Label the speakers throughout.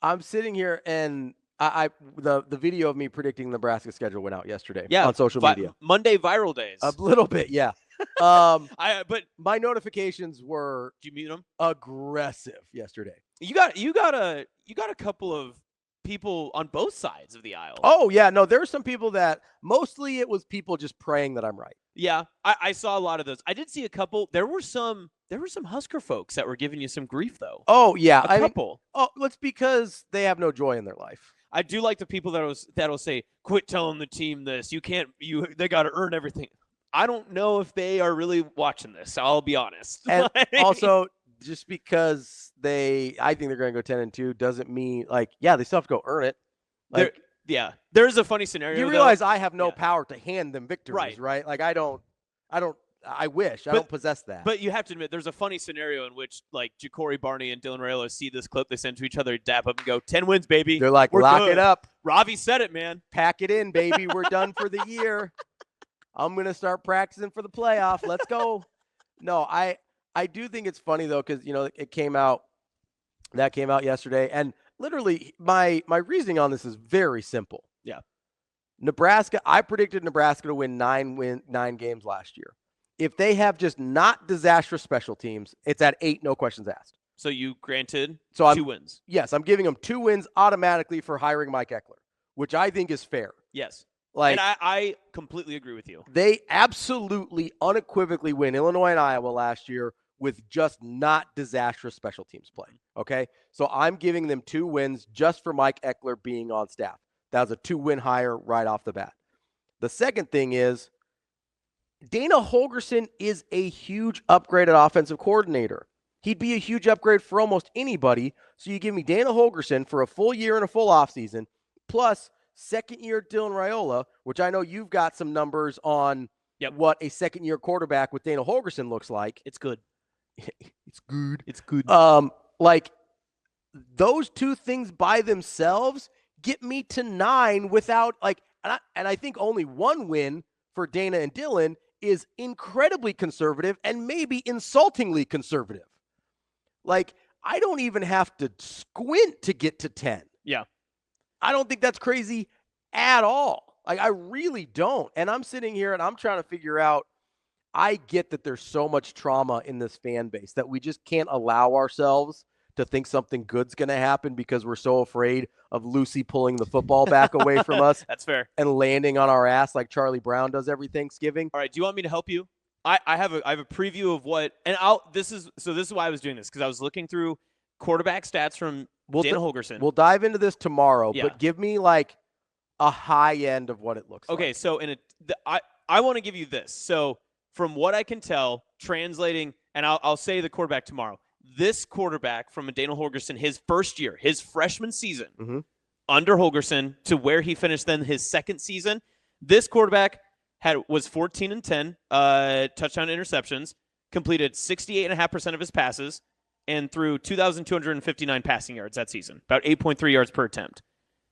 Speaker 1: I'm sitting here and the video of me predicting the Nebraska schedule went out yesterday on social media.
Speaker 2: Monday viral days.
Speaker 1: A little bit, yeah.
Speaker 2: But
Speaker 1: my notifications were
Speaker 2: did you mute them?
Speaker 1: Aggressive yesterday.
Speaker 2: You got a couple of people on both sides of the aisle.
Speaker 1: Oh yeah, no, there were some people that mostly it was people just praying that I'm right.
Speaker 2: Yeah, I saw a lot of those. I did see a couple. There were some Husker folks that were giving you some grief though.
Speaker 1: Oh yeah,
Speaker 2: a couple.
Speaker 1: It's because they have no joy in their life.
Speaker 2: I do like the people that'll say, "Quit telling the team this. They got to earn everything." I don't know if they are really watching this. I'll be honest.
Speaker 1: And also, just because I think they're going to go 10-2 doesn't mean they still have to go earn it.
Speaker 2: There's a funny scenario.
Speaker 1: You realize I have no power to hand them victories, right? Like I wish. I don't possess that.
Speaker 2: But you have to admit, there's a funny scenario in which, Ja'Cory Barney and Dylan Raiola see this clip they send to each other, dap up and go, 10 wins, baby.
Speaker 1: They're like, lock it up.
Speaker 2: Ravi said it, man.
Speaker 1: Pack it in, baby. We're done for the year. I'm going to start practicing for the playoff. Let's go. No, I do think it's funny, though, because, it came out. That came out yesterday. And literally, my reasoning on this is very simple.
Speaker 2: Yeah.
Speaker 1: Nebraska, I predicted Nebraska to win 9 games last year. If they have just not disastrous special teams, it's at 8, no questions asked.
Speaker 2: So you granted
Speaker 1: 2
Speaker 2: wins.
Speaker 1: Yes, I'm giving them 2 wins automatically for hiring Mike Ekeler, which I think is fair.
Speaker 2: Yes. And I completely agree with you.
Speaker 1: They absolutely, unequivocally win Illinois and Iowa last year with just not disastrous special teams play, okay? So I'm giving them 2 wins just for Mike Ekeler being on staff. That was a 2-win hire right off the bat. The second thing is Dana Holgorsen is a huge upgrade at offensive coordinator. He'd be a huge upgrade for almost anybody. So you give me Dana Holgorsen for a full year and a full offseason, plus second-year Dylan Raiola, which I know you've got some numbers on what a second-year quarterback with Dana Holgorsen looks like.
Speaker 2: It's good.
Speaker 1: It's good.
Speaker 2: It's good.
Speaker 1: Those 2 things by themselves get me to 9 without and I think only 1 win for Dana and Dylan is incredibly conservative and maybe insultingly conservative. I don't even have to squint to get to 10.
Speaker 2: Yeah.
Speaker 1: I don't think that's crazy at all. I really don't. And I'm sitting here and I'm trying to figure out, I get that there's so much trauma in this fan base that we just can't allow ourselves to think something good's going to happen because we're so afraid of Lucy pulling the football back away from us.
Speaker 2: That's fair.
Speaker 1: And landing on our ass like Charlie Brown does every Thanksgiving.
Speaker 2: All right. Do you want me to help you? I have a preview of what, and this is why I was doing this, because I was looking through quarterback stats from Dana Holgorsen.
Speaker 1: We'll dive into this tomorrow, but give me a high end of what it looks like.
Speaker 2: Okay, so I want to give you this. So from what I can tell, translating, and I'll say the quarterback tomorrow. This quarterback from Dana Holgorsen, his first year, his freshman season, under Holgorsen to where he finished then his second season, this quarterback was 14-10 touchdown interceptions, completed 68.5% of his passes, and threw 2,259 passing yards that season, about 8.3 yards per attempt.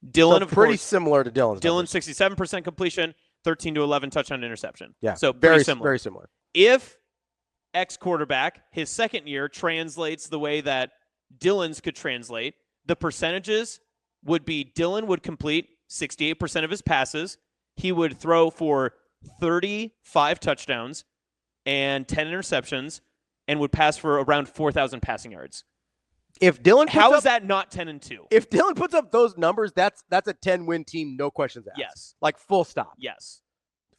Speaker 2: Dylan,
Speaker 1: pretty similar to Dylan's.
Speaker 2: Dylan, 67% completion, 13-11 touchdown interception.
Speaker 1: Yeah,
Speaker 2: so
Speaker 1: very
Speaker 2: similar.
Speaker 1: Very similar.
Speaker 2: If ex-quarterback, his second year, translates the way that Dylan's could translate, the percentages would be Dylan would complete 68% of his passes. He would throw for 35 touchdowns and 10 interceptions and would pass for around 4,000 passing yards.
Speaker 1: If Dylan
Speaker 2: How is that not 10-2?
Speaker 1: If Dylan puts up those numbers, that's a 10-win team, no questions asked.
Speaker 2: Yes.
Speaker 1: Full stop.
Speaker 2: Yes.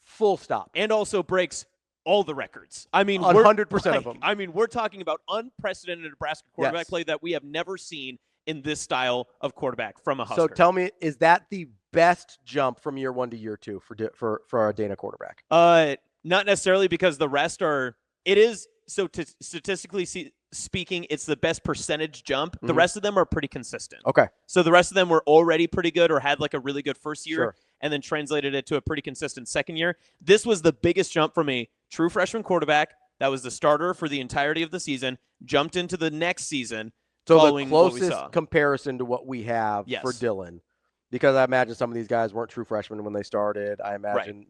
Speaker 1: Full stop.
Speaker 2: And also breaks all the records. I mean,
Speaker 1: 100% of them.
Speaker 2: I mean, we're talking about unprecedented Nebraska quarterback play that we have never seen in this style of quarterback from a Husker.
Speaker 1: So tell me, is that the best jump from year 1 to year 2 for a Dana quarterback?
Speaker 2: Not necessarily, because the rest are. It is so statistically speaking, it's the best percentage jump. The rest of them are pretty consistent.
Speaker 1: Okay.
Speaker 2: So the rest of them were already pretty good or had a really good first year and then translated it to a pretty consistent second year. This was the biggest jump from a true freshman quarterback that was the starter for the entirety of the season, jumped into the next season.
Speaker 1: So the closest comparison to what we have for Dylan, because I imagine some of these guys weren't true freshmen when they started. I imagine,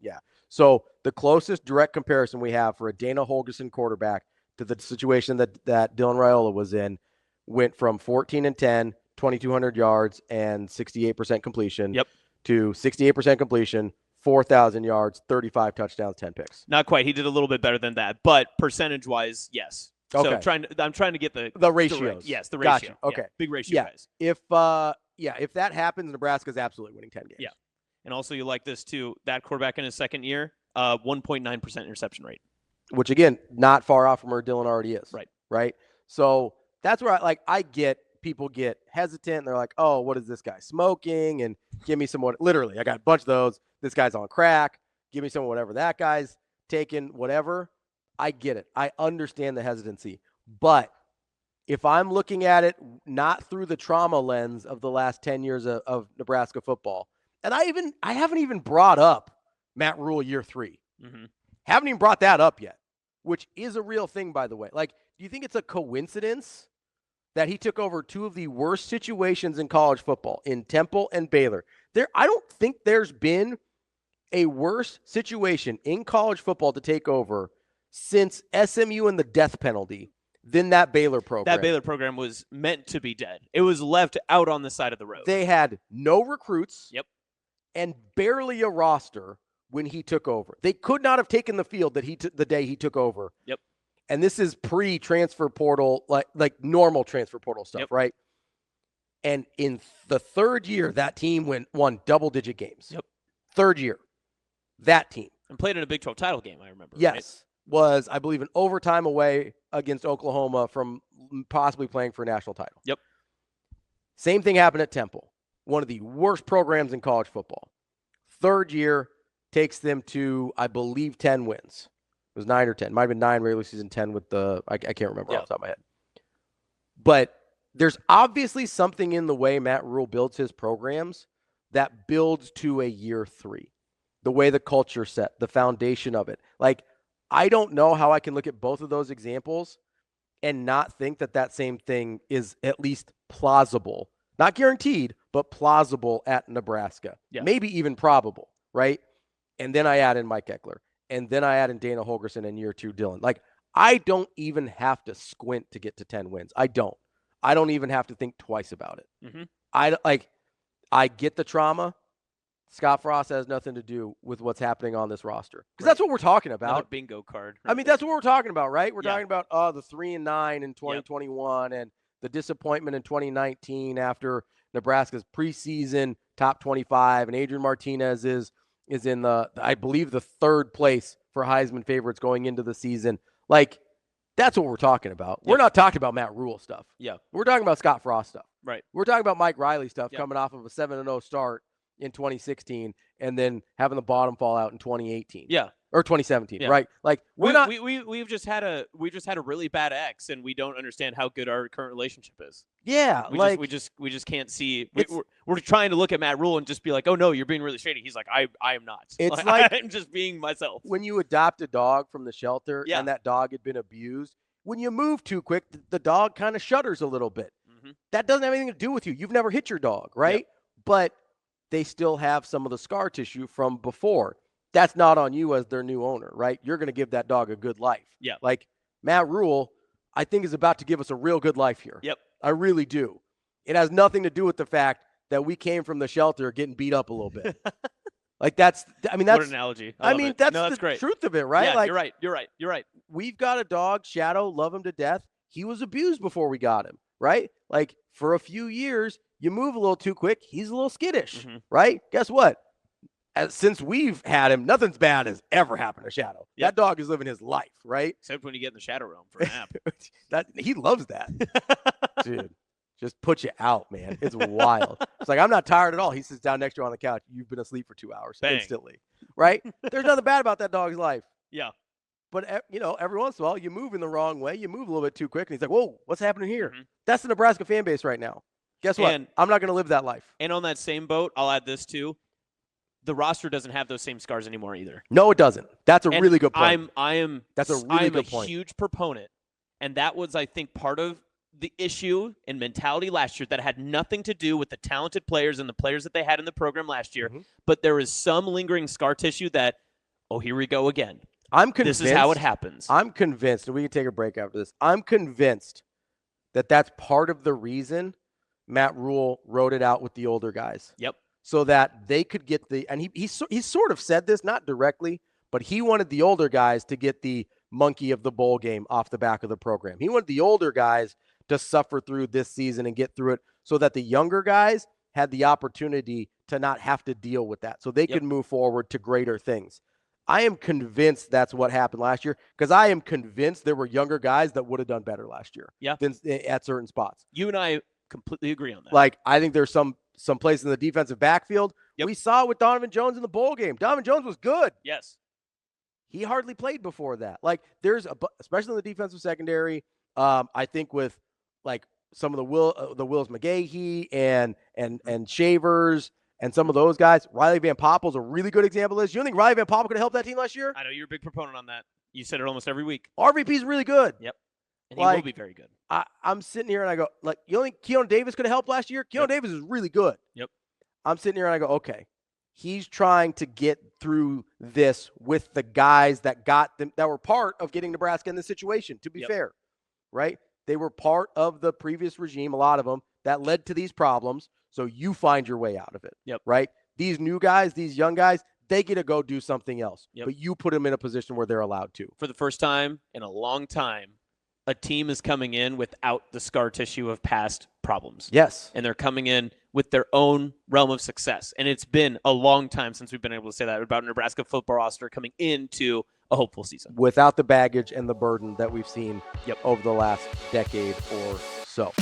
Speaker 1: So the closest direct comparison we have for a Dana Holgorsen quarterback to the situation that Dylan Raiola was in went from 14-10 2,200 yards and 68% completion.
Speaker 2: Yep.
Speaker 1: To 68% completion, 4,000 yards, 35 touchdowns, 10 picks.
Speaker 2: Not quite. He did a little bit better than that, but percentage-wise, yes.
Speaker 1: Okay.
Speaker 2: So I'm trying to get the
Speaker 1: ratios.
Speaker 2: Yes, the ratio.
Speaker 1: Gotcha. Okay.
Speaker 2: Yeah, big ratio, guys.
Speaker 1: If that happens, Nebraska's absolutely winning 10 games.
Speaker 2: Yeah. And also you like this too. That quarterback in his second year, 1.9% interception rate.
Speaker 1: Which again, not far off from where Dylan already is.
Speaker 2: Right.
Speaker 1: So that's where I get people get hesitant and they're like, oh, what is this guy smoking? And give me someone. Literally, I got a bunch of those. This guy's on crack. Give me someone, whatever that guy's taking, whatever. I get it. I understand the hesitancy. But if I'm looking at it not through the trauma lens of the last 10 years of Nebraska football, and I haven't even brought up Matt Rhule year 3.
Speaker 2: Mm-hmm.
Speaker 1: Haven't even brought that up yet, which is a real thing, by the way. Like, do you think it's a coincidence that he took over two of the worst situations in college football, in Temple and Baylor? I don't think there's been a worse situation in college football to take over since SMU and the death penalty than that Baylor program.
Speaker 2: That Baylor program was meant to be dead. It was left out on the side of the road.
Speaker 1: They had no recruits.
Speaker 2: Yep.
Speaker 1: And barely a roster when he took over. They could not have taken the field that the day he took over.
Speaker 2: Yep.
Speaker 1: And this is pre-transfer portal, like normal transfer portal stuff,
Speaker 2: yep.
Speaker 1: right? And in the third year, that team won double-digit games.
Speaker 2: Yep.
Speaker 1: Third year, that team.
Speaker 2: And played in a Big 12 title game, I remember.
Speaker 1: Yes.
Speaker 2: Right?
Speaker 1: Was, I believe, an overtime away against Oklahoma from possibly playing for a national title.
Speaker 2: Yep.
Speaker 1: Same thing happened at Temple. One of the worst programs in college football. Third year takes them to, I believe, 10 wins. It was 9 or 10. Might have been 9 regular season, 10 with I can't remember off the top of my head. But there's obviously something in the way Matt Rhule builds his programs that builds to a year 3. The way the culture set, the foundation of it. Like, I don't know how I can look at both of those examples and not think that same thing is at least plausible. Not guaranteed, but plausible at Nebraska.
Speaker 2: Yeah.
Speaker 1: Maybe even probable, right? And then I add in Mike Ekeler. And then I add in Dana Holgorsen in year 2, Dylan. Like, I don't even have to squint to get to 10 wins. I don't even have to think twice about it.
Speaker 2: Mm-hmm.
Speaker 1: I get the trauma. Scott Frost has nothing to do with what's happening on this roster. Because that's what we're talking about.
Speaker 2: Another bingo card.
Speaker 1: Right, I mean, that's what we're talking about, right? We're talking about the 3-9 in 2021 and the disappointment in 2019 after Nebraska's preseason top 25. And Adrian Martinez is in I believe, the 3rd place for Heisman favorites going into the season. Like, that's what we're talking about. We're not talking about Matt Rhule stuff.
Speaker 2: Yeah.
Speaker 1: We're talking about Scott Frost stuff.
Speaker 2: Right.
Speaker 1: We're talking about Mike Riley stuff coming off of a 7-0 start in 2016 and then having the bottom fall out in 2018.
Speaker 2: Yeah.
Speaker 1: Or 2017, right? Like,
Speaker 2: we've just had a really bad ex, and we don't understand how good our current relationship is.
Speaker 1: Yeah,
Speaker 2: we just can't see. We're trying to look at Matt Rhule and just be like, oh no, you're being really shady. He's like, I am not.
Speaker 1: It's like
Speaker 2: I'm just being myself.
Speaker 1: When you adopt a dog from the shelter
Speaker 2: Yeah.
Speaker 1: and that dog had been abused, when you move too quick, the dog kind of shudders a little bit.
Speaker 2: Mm-hmm.
Speaker 1: That doesn't have anything to do with you. You've never hit your dog, right?
Speaker 2: Yep.
Speaker 1: But they still have some of the scar tissue from before. That's not on you as their new owner, right? You're going to give that dog a good life.
Speaker 2: Yeah.
Speaker 1: Like, Matt Rhule, I think, is about to give us a real good life here.
Speaker 2: Yep.
Speaker 1: I really do. It has nothing to do with the fact that we came from the shelter getting beat up a little bit. Like, that's
Speaker 2: what an analogy.
Speaker 1: That's
Speaker 2: the
Speaker 1: great. Truth of it, right?
Speaker 2: Yeah,
Speaker 1: like,
Speaker 2: you're right.
Speaker 1: We've got a dog, Shadow, love him to death. He was abused before we got him, right? Like, for a few years, you move a little too quick, he's a little skittish, right? Guess what? Since we've had him, nothing's bad has ever happened to Shadow. Yep. That dog is living his life, right?
Speaker 2: Except when you get in the shadow realm for a nap.
Speaker 1: He loves that. Dude, just put you out, man. It's wild. It's like, I'm not tired at all. He sits down next to you on the couch. You've been asleep for 2 hours instantly, right? There's nothing bad about that dog's life.
Speaker 2: Yeah.
Speaker 1: But, every once in a while, you move in the wrong way. You move a little bit too quick. And he's like, whoa, what's happening here? Mm-hmm. That's the Nebraska fan base right now. Guess what? I'm not going to live that life.
Speaker 2: And on that same boat, I'll add this too. The roster doesn't have those same scars anymore either.
Speaker 1: No, it doesn't. That's a really good point.
Speaker 2: That's a really good point. I'm a huge proponent. And that was, I think, part of the issue and mentality last year that had nothing to do with the talented players and the players that they had in the program last year. Mm-hmm. But there is some lingering scar tissue that, here we go again.
Speaker 1: I'm convinced.
Speaker 2: This is how it happens.
Speaker 1: I'm convinced, and we can take a break after this. I'm convinced that that's part of the reason Matt Rhule wrote it out with the older guys.
Speaker 2: Yep.
Speaker 1: So that they could get and he sort of said this, not directly, but he wanted the older guys to get the monkey of the bowl game off the back of the program. He wanted the older guys to suffer through this season and get through it so that the younger guys had the opportunity to not have to deal with that, so they could move forward to greater things. I am convinced that's what happened last year, because I am convinced there were younger guys that would have done better last year at certain spots.
Speaker 2: You and I completely agree on that.
Speaker 1: Like, I think there's some place in the defensive backfield. We saw it with Donovan Jones in the bowl game. Donovan Jones was good.
Speaker 2: Yes.
Speaker 1: He hardly played before that. Like, there's especially in the defensive secondary. I think with like some of the Wills McGahee and Shavers and some of those guys, Riley Van Poppel's a really good example of this. You don't think Riley Van Poppel could have helped that team last year?
Speaker 2: I know you're a big proponent on that. You said it almost every week.
Speaker 1: RVP's really good.
Speaker 2: Yep. And he will be very good.
Speaker 1: I'm sitting here and I go, like, you don't think Keon Davis could have helped last year? Keon Davis is really good.
Speaker 2: Yep.
Speaker 1: I'm sitting here and I go, okay, he's trying to get through this with the guys that got them, that were part of getting Nebraska in this situation, to be fair, right? They were part of the previous regime, a lot of them, that led to these problems. So you find your way out of it, right? These new guys, these young guys, they get to go do something else. But you put them in a position where they're allowed to.
Speaker 2: For the first time in a long time, a team is coming in without the scar tissue of past problems.
Speaker 1: Yes.
Speaker 2: And they're coming in with their own realm of success. And it's been a long time since we've been able to say that about a Nebraska football roster coming into a hopeful season.
Speaker 1: Without the baggage and the burden that we've seen over the last decade or so.